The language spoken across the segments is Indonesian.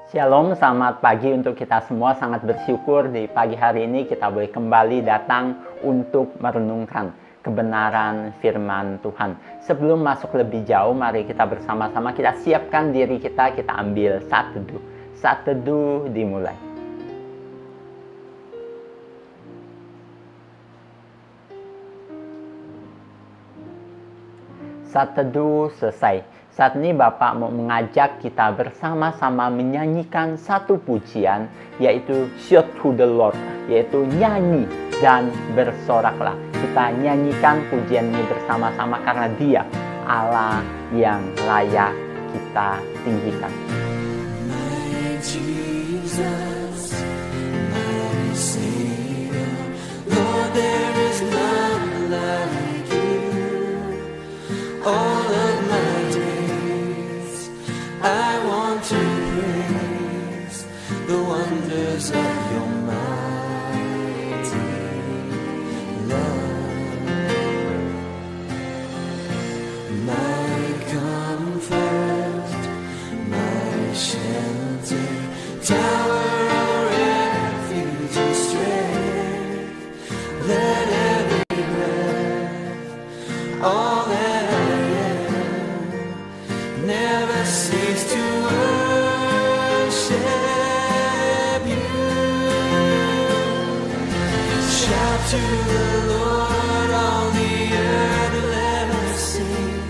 Shalom, selamat pagi untuk kita semua. Sangat bersyukur di pagi hari ini kita boleh kembali datang untuk merenungkan kebenaran firman Tuhan. Sebelum masuk lebih jauh, mari kita bersama-sama kita siapkan diri kita ambil saat teduh. Saat teduh dimulai. Saat teduh selesai. Saat ini Bapak mau mengajak kita bersama-sama menyanyikan satu pujian, yaitu Shout to the Lord, yaitu nyanyi dan bersoraklah. Kita nyanyikan pujian ini bersama-sama karena Dia Allah yang layak kita tinggikan. My Jesus, my Savior, Lord, there is none like you. All of my days, I want to praise the wonders of your mighty love. My comfort, my shelter, tower of refuge and strength. Let every breath, all that I am, never cease to worship you. Shout to the Lord, all the earth, let us sing.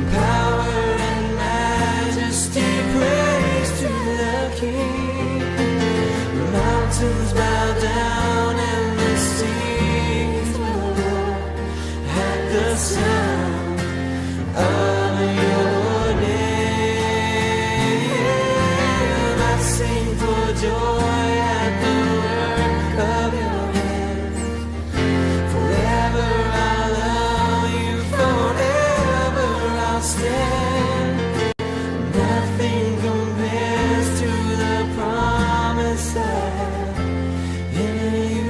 Power and majesty, praise to the King. The mountains bow down and the seas will roar at the sound of your name. I sing for joy at the work of your hands. Forever I'll love you, forever I'll stand. Nothing compares to the promise I have in you.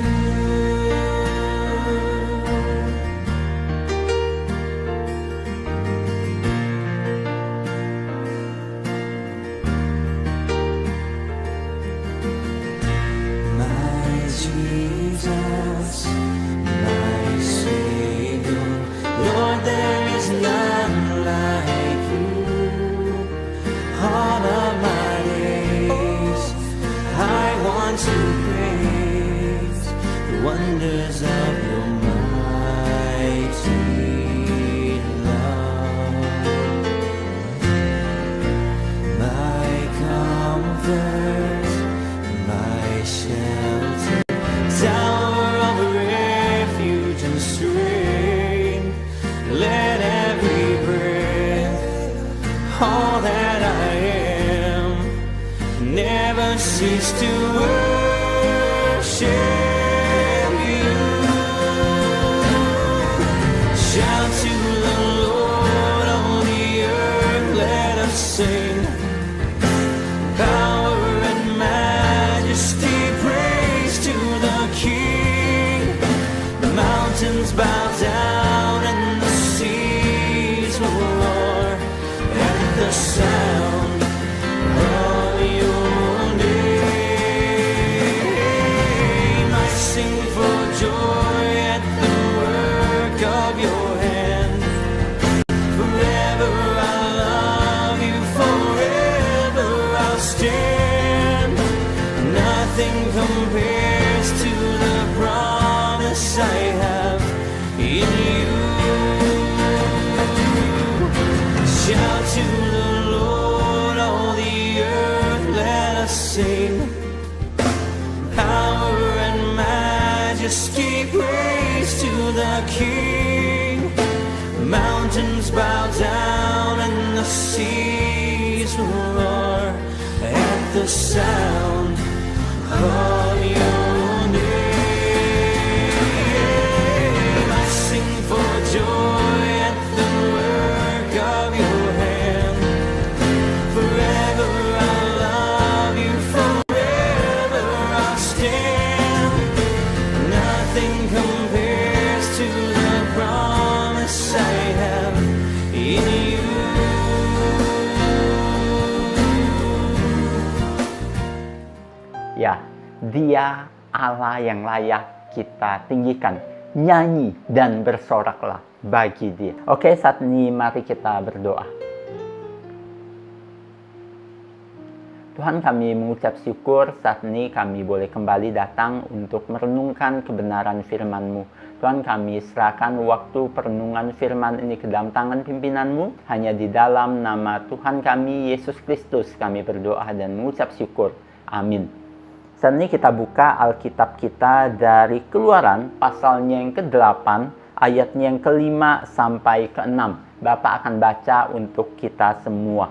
My Jesus, my Savior, Lord, there is none like you. All of my days, I want to praise the wonders of your mighty love. My comfort, my shelter, tower of refuge and strength. Let every breath, all that I am, never cease to worship you. Shout to the Lord, all the earth, let us sing. Power and majesty, praise to the King. The mountains bow down and the seas will roar at the sound of your name. I sing for joy at the work of your hand. Forever I'll love you, forever I'll stand. Nothing compares to the promise I have in you. Shout to the Lord, all the earth, let us sing. Power and majesty, praise to the King. Mountains bow down and the seas will roar at the sound of your name. I sing for joy at the work of your hand. Forever I'll love you, forever I'll stand. Nothing compares to the promise I have in you. Ya, Dia Allah yang layak kita tinggikan. Nyanyi dan bersoraklah bagi Dia. Oke, saat ini mari kita berdoa. Tuhan, kami mengucap syukur saat ini kami boleh kembali datang untuk merenungkan kebenaran firman-Mu. Tuhan, kami serahkan waktu perenungan firman ini ke dalam tangan pimpinan-Mu. Hanya di dalam nama Tuhan kami, Yesus Kristus, kami berdoa dan mengucap syukur. Amin. Saat ini kita buka Alkitab kita dari Keluaran, pasalnya yang ke-8, ayatnya yang ke-5 sampai ke-6. Bapak akan baca untuk kita semua.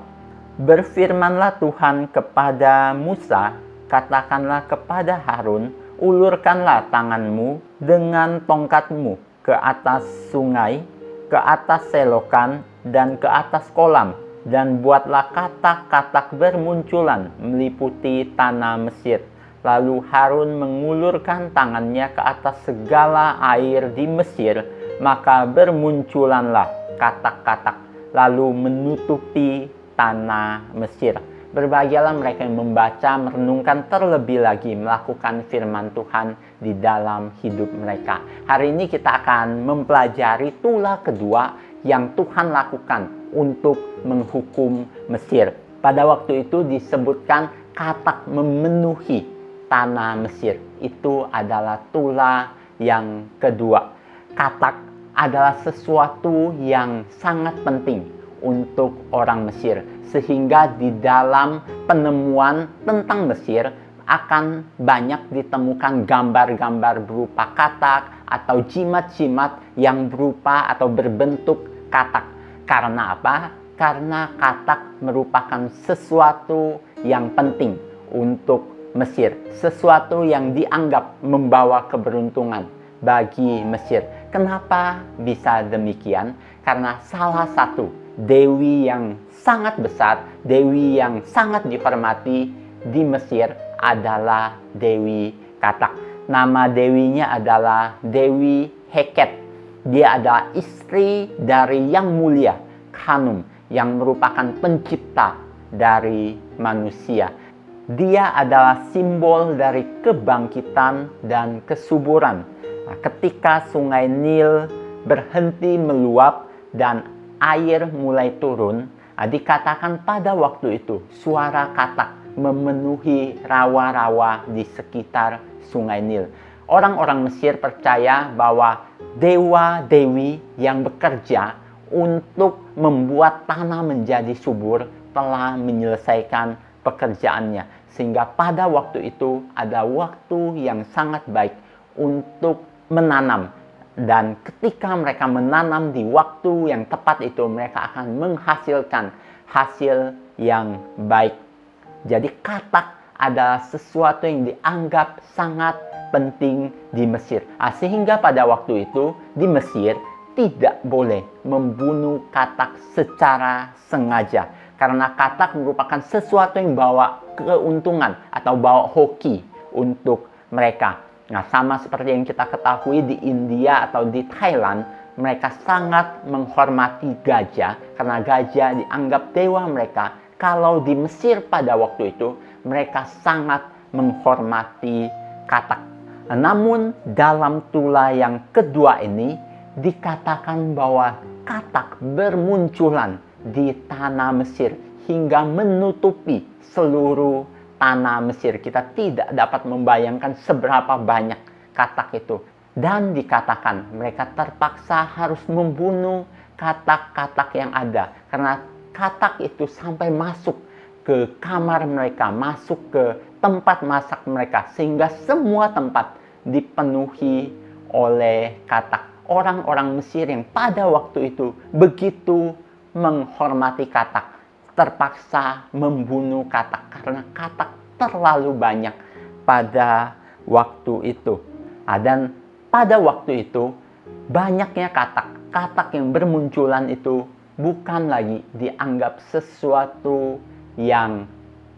Berfirmanlah Tuhan kepada Musa, katakanlah kepada Harun, ulurkanlah tanganmu dengan tongkatmu ke atas sungai, ke atas selokan, dan ke atas kolam, dan buatlah katak-katak bermunculan meliputi tanah Mesir. Lalu Harun mengulurkan tangannya ke atas segala air di Mesir, maka bermunculanlah katak-katak, lalu menutupi tanah Mesir. Berbahagialah mereka yang membaca, merenungkan terlebih lagi, melakukan firman Tuhan di dalam hidup mereka. Hari ini kita akan mempelajari tulah kedua yang Tuhan lakukan untuk menghukum Mesir. Pada waktu itu disebutkan katak memenuhi tanah Mesir. Itu adalah tulah yang kedua. Katak adalah sesuatu yang sangat penting untuk orang Mesir, sehingga di dalam penemuan tentang Mesir akan banyak ditemukan gambar-gambar berupa katak atau jimat-jimat yang berupa atau berbentuk katak. Karena apa? Karena katak merupakan sesuatu yang penting untuk Mesir, sesuatu yang dianggap membawa keberuntungan bagi Mesir. Kenapa bisa demikian? Karena salah satu dewi yang sangat besar, dewi yang sangat dihormati di Mesir adalah Dewi Katak. Nama dewinya adalah Dewi Heket. Dia adalah istri dari Yang Mulia, Khanum, yang merupakan pencipta dari manusia. Dia adalah simbol dari kebangkitan dan kesuburan. Nah, ketika sungai Nil berhenti meluap dan air mulai turun, dikatakan pada waktu itu suara katak memenuhi rawa-rawa di sekitar sungai Nil. Orang-orang Mesir percaya bahwa dewa-dewi yang bekerja untuk membuat tanah menjadi subur telah menyelesaikan pekerjaannya. Sehingga pada waktu itu ada waktu yang sangat baik untuk menanam. Dan ketika mereka menanam di waktu yang tepat itu, mereka akan menghasilkan hasil yang baik. Jadi katak adalah sesuatu yang dianggap sangat penting di Mesir. Sehingga pada waktu itu di Mesir tidak boleh membunuh katak secara sengaja. Karena katak merupakan sesuatu yang bawa keuntungan atau bawa hoki untuk mereka. Nah, sama seperti yang kita ketahui di India atau di Thailand, mereka sangat menghormati gajah karena gajah dianggap dewa mereka. Kalau di Mesir pada waktu itu, mereka sangat menghormati katak. Namun dalam tulah yang kedua ini dikatakan bahwa katak bermunculan di tanah Mesir hingga menutupi seluruh tanah Mesir. Kita tidak dapat membayangkan seberapa banyak katak itu. Dan dikatakan mereka terpaksa harus membunuh katak-katak yang ada. Karena katak itu sampai masuk ke kamar mereka, masuk ke tempat masak mereka. Sehingga semua tempat dipenuhi oleh katak. Orang-orang Mesir yang pada waktu itu begitu menghormati katak, terpaksa membunuh katak karena katak terlalu banyak pada waktu itu. Dan pada waktu itu banyaknya katak yang bermunculan itu bukan lagi dianggap sesuatu yang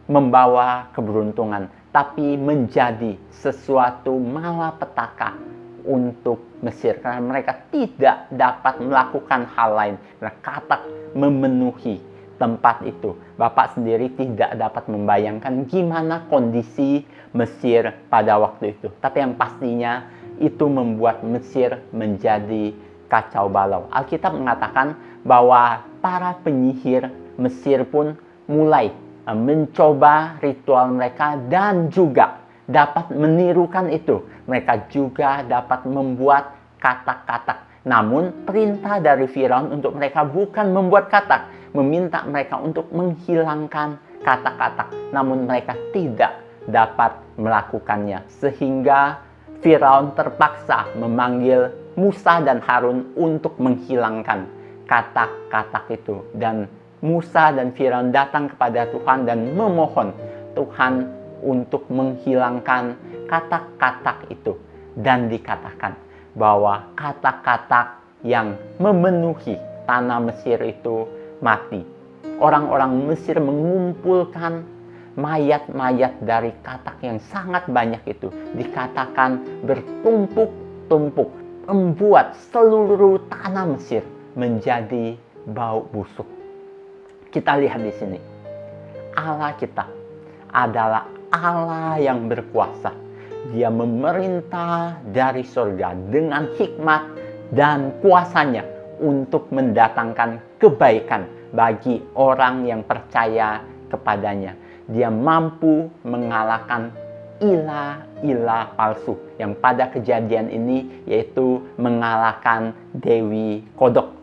membawa keberuntungan, tapi menjadi sesuatu malapetaka untuk Mesir karena mereka tidak dapat melakukan hal lain karena katak memenuhi tempat itu. Bapak sendiri tidak dapat membayangkan gimana kondisi Mesir pada waktu itu. Tapi yang pastinya itu membuat Mesir menjadi kacau balau. Alkitab mengatakan bahwa para penyihir Mesir pun mulai mencoba ritual mereka dan juga dapat menirukan itu. Mereka juga dapat membuat katak-katak. Namun perintah dari Firaun untuk mereka bukan membuat katak, meminta mereka untuk menghilangkan katak-katak. Namun mereka tidak dapat melakukannya. Sehingga Firaun terpaksa memanggil Musa dan Harun untuk menghilangkan katak-katak itu. Dan Musa dan Firaun datang kepada Tuhan dan memohon Tuhan untuk menghilangkan katak-katak itu. Dan dikatakan bahwa katak-katak yang memenuhi tanah Mesir itu mati. Orang-orang Mesir mengumpulkan mayat-mayat dari katak yang sangat banyak itu. Dikatakan bertumpuk-tumpuk, membuat seluruh tanah Mesir menjadi bau busuk. Kita lihat di sini, Allah kita adalah Allah yang berkuasa. Dia memerintah dari surga dengan hikmat dan kuasanya untuk mendatangkan kebaikan bagi orang yang percaya kepadanya. Dia mampu mengalahkan ilah-ilah palsu yang pada kejadian ini yaitu mengalahkan Dewi Kodok.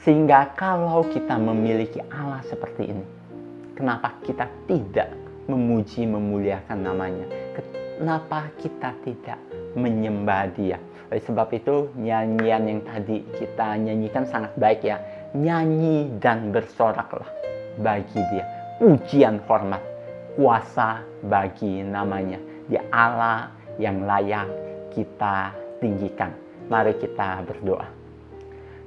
Sehingga kalau kita memiliki Allah seperti ini, kenapa kita tidak memuji memuliakan namanya? Kenapa kita tidak menyembah Dia? Oleh sebab itu nyanyian yang tadi kita nyanyikan sangat baik ya. Nyanyi dan bersoraklah bagi Dia. Pujian hormat, kuasa bagi namanya. Dia Allah yang layak kita tinggikan. Mari kita berdoa.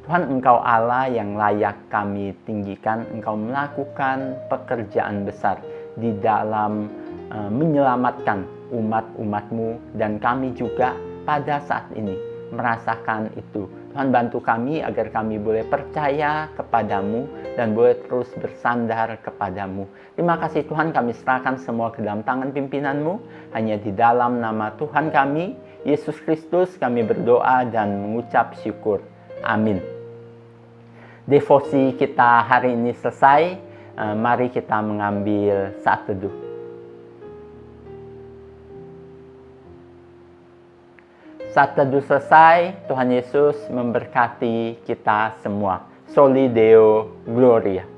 Tuhan, Engkau Allah yang layak kami tinggikan. Engkau melakukan pekerjaan besar di dalam menyelamatkan umat-umat-Mu, dan kami juga pada saat ini merasakan itu. Tuhan, bantu kami agar kami boleh percaya kepadamu dan boleh terus bersandar kepadamu. Terima kasih Tuhan, kami serahkan semua ke dalam tangan pimpinan-Mu. Hanya di dalam nama Tuhan kami, Yesus Kristus, kami berdoa dan mengucap syukur. Amin. Devosi kita hari ini selesai. Mari kita mengambil saat teduh. Saat teduh selesai, Tuhan Yesus memberkati kita semua. Soli Deo Gloria.